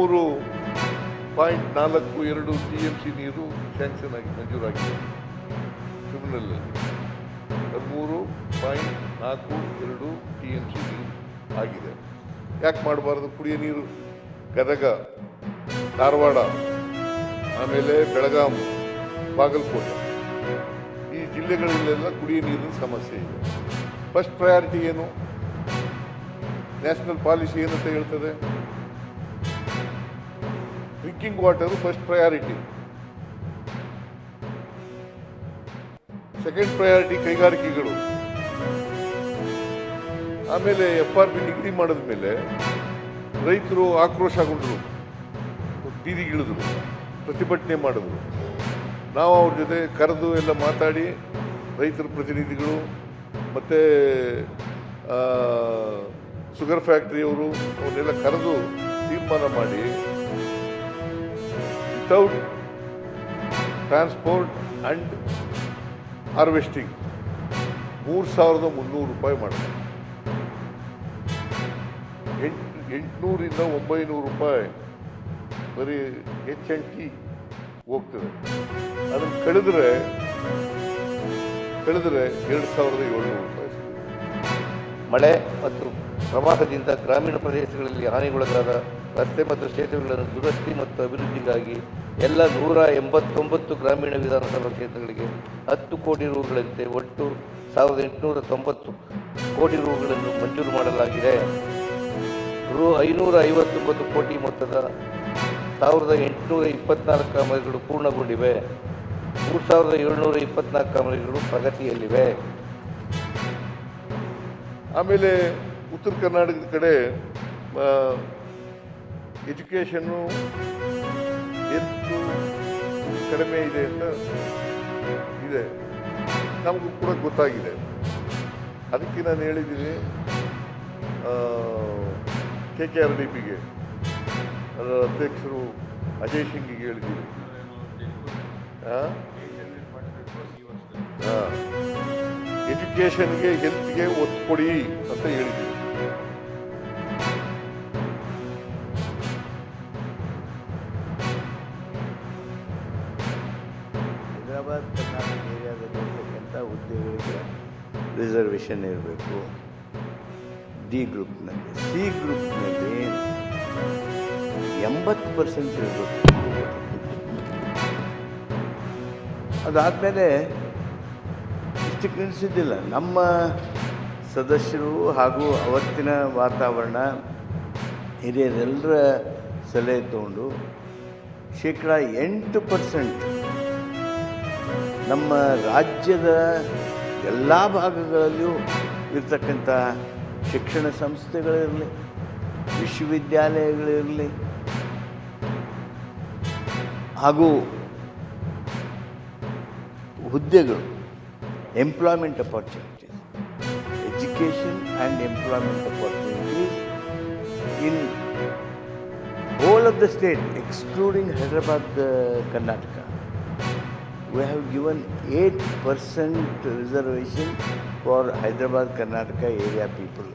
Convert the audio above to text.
13.42 TMC ನೀರು sanction ಆಗಿ ಮಂಜೂರಾಗಿದೆ. ಕ್ರಿಮಿನಲಲ್ಲಿ 13.42 TMC ನೀರು ಆಗಿದೆ. ಯಾಕೆ ಮಾಡಬಾರ್ದು? ಕುಡಿಯೋ ನೀರು ಗದಗ, ಧಾರವಾಡ, ಆಮೇಲೆ ಬೆಳಗಾಂ, ಬಾಗಲಕೋಟೆ ಈ ಜಿಲ್ಲೆಗಳಲ್ಲೆಲ್ಲ ಕುಡಿಯೋ ನೀರಿನ ಸಮಸ್ಯೆ ಇದೆ. ಫಸ್ಟ್ ಪ್ರಯಾರಿಟಿ ಏನು? ನ್ಯಾಷನಲ್ ಪಾಲಿಸಿ ಏನಂತ ಹೇಳ್ತದೆ? Drinking water first priority. Second priority ಕೈಗಾರಿಕೆಗಳು. ಆಮೇಲೆ FRP ನಿಗದಿ ಮಾಡಿದ ಮೇಲೆ ರೈತರು ಆಕ್ರೋಶಗೊಂಡರು, ಬೀದಿಗಿಳಿದ್ರು, ಪ್ರತಿಭಟನೆ ಮಾಡಿದ್ರು. ನಾವು ಅವ್ರ ಜೊತೆ ಕರೆದು ಎಲ್ಲ ಮಾತಾಡಿ ರೈತರ ಪ್ರತಿನಿಧಿಗಳು ಮತ್ತು ಶುಗರ್ ಫ್ಯಾಕ್ಟ್ರಿಯವರು ಅವನ್ನೆಲ್ಲ ಕರೆದು ತೀರ್ಮಾನ ಮಾಡಿ ವಿತೌಟ್ ಟ್ರಾನ್ಸ್ಪೋರ್ಟ್ ಆ್ಯಂಡ್ ಹಾರ್ವೆಸ್ಟಿಂಗ್ 3,300 ರೂಪಾಯಿ ಮಾಡ್ತಾರೆ. 800ರಿಂದ 900 ರೂಪಾಯಿ ಬರೀ HNT ಹೋಗ್ತದೆ. ಅದನ್ನು ಕಳೆದ್ರೆ 2,700 ರೂಪಾಯಿ. ಮಳೆ ಮತ್ತು ಪ್ರವಾಹದಿಂದ ಗ್ರಾಮೀಣ ಪ್ರದೇಶಗಳಲ್ಲಿ ಹಾನಿಗೊಳಗಾದ ರಸ್ತೆ ಮತ್ತು ಸೇತುವೆಗಳನ್ನು ದುರಸ್ತಿ ಮತ್ತು ಅಭಿವೃದ್ಧಿಗಾಗಿ ಎಲ್ಲ 189 ಗ್ರಾಮೀಣ ವಿಧಾನಸಭಾ ಕ್ಷೇತ್ರಗಳಿಗೆ 10 ಕೋಟಿ ರೂಗಳಂತೆ ಒಟ್ಟು 1,890 ಕೋಟಿ ರೂಗಳನ್ನು ಮಂಜೂರು ಮಾಡಲಾಗಿದೆ. ರು 559 ಕೋಟಿ ಮೊತ್ತದ 1,824 ಕಾಮಗಾರಿಗಳು ಪೂರ್ಣಗೊಂಡಿವೆ. 3,724 ಕಾಮಗಾರಿಗಳು ಪ್ರಗತಿಯಲ್ಲಿವೆ. ಆಮೇಲೆ ಉತ್ತರ ಕರ್ನಾಟಕದ ಕಡೆ ಎಜುಕೇಷನ್ನು ಎಷ್ಟು ಕಡಿಮೆ ಇದೆ ಅಂತ ಇದೆ, ನಮಗೂ ಕೂಡ ಗೊತ್ತಾಗಿದೆ. ಅದಕ್ಕೆ ನಾನು ಹೇಳಿದ್ದೀನಿ KKRDPಗೆ ಅದರ ಅಧ್ಯಕ್ಷರು ಅಜಯ್ ಸಿಂಗಿಗೆ ಹೇಳಿದ್ದೀನಿ. ಎಜುಕೇಷನ್ಗೆ, ಹೆಲ್ತ್ಗೆ ಒತ್ತು ಕೊಡಿ ಅಂತ ಹೇಳಿದ್ದೀನಿ. ಹೈದರಾಬಾದ್ ಕರ್ನಾಟಕ ಏರಿಯಾದಲ್ಲಿರ್ತಕ್ಕಂಥ ಹುದ್ದೆಗಳಿಗೆ ರಿಸರ್ವೇಷನ್ ಇರಬೇಕು. ಡಿ ಗ್ರೂಪ್ನಲ್ಲಿ. ಸಿ ಗ್ರೂಪ್ನಲ್ಲಿ 80% ಇರಬೇಕು. ಅದಾದಮೇಲೆ ಇಷ್ಟಕ್ಕೆ ನಿಲ್ಲಿಸಿದ್ದಿಲ್ಲ. ನಮ್ಮ ಸದಸ್ಯರು ಹಾಗೂ ಅವತ್ತಿನ ವಾತಾವರಣ ಹಿರಿಯರೆಲ್ಲರ ಸಲಹೆ ತಗೊಂಡು 8% ನಮ್ಮ ರಾಜ್ಯದ ಎಲ್ಲ ಭಾಗಗಳಲ್ಲಿಯೂ ಇರ್ತಕ್ಕಂಥ ಶಿಕ್ಷಣ ಸಂಸ್ಥೆಗಳಿರಲಿ, ವಿಶ್ವವಿದ್ಯಾಲಯಗಳಿರಲಿ ಹಾಗೂ ಹುದ್ದೆಗಳು, employment opportunities, education and employment opportunities in whole of the state, excluding Hyderabad, Karnataka. We have given 8% reservation for Hyderabad, Karnataka area people.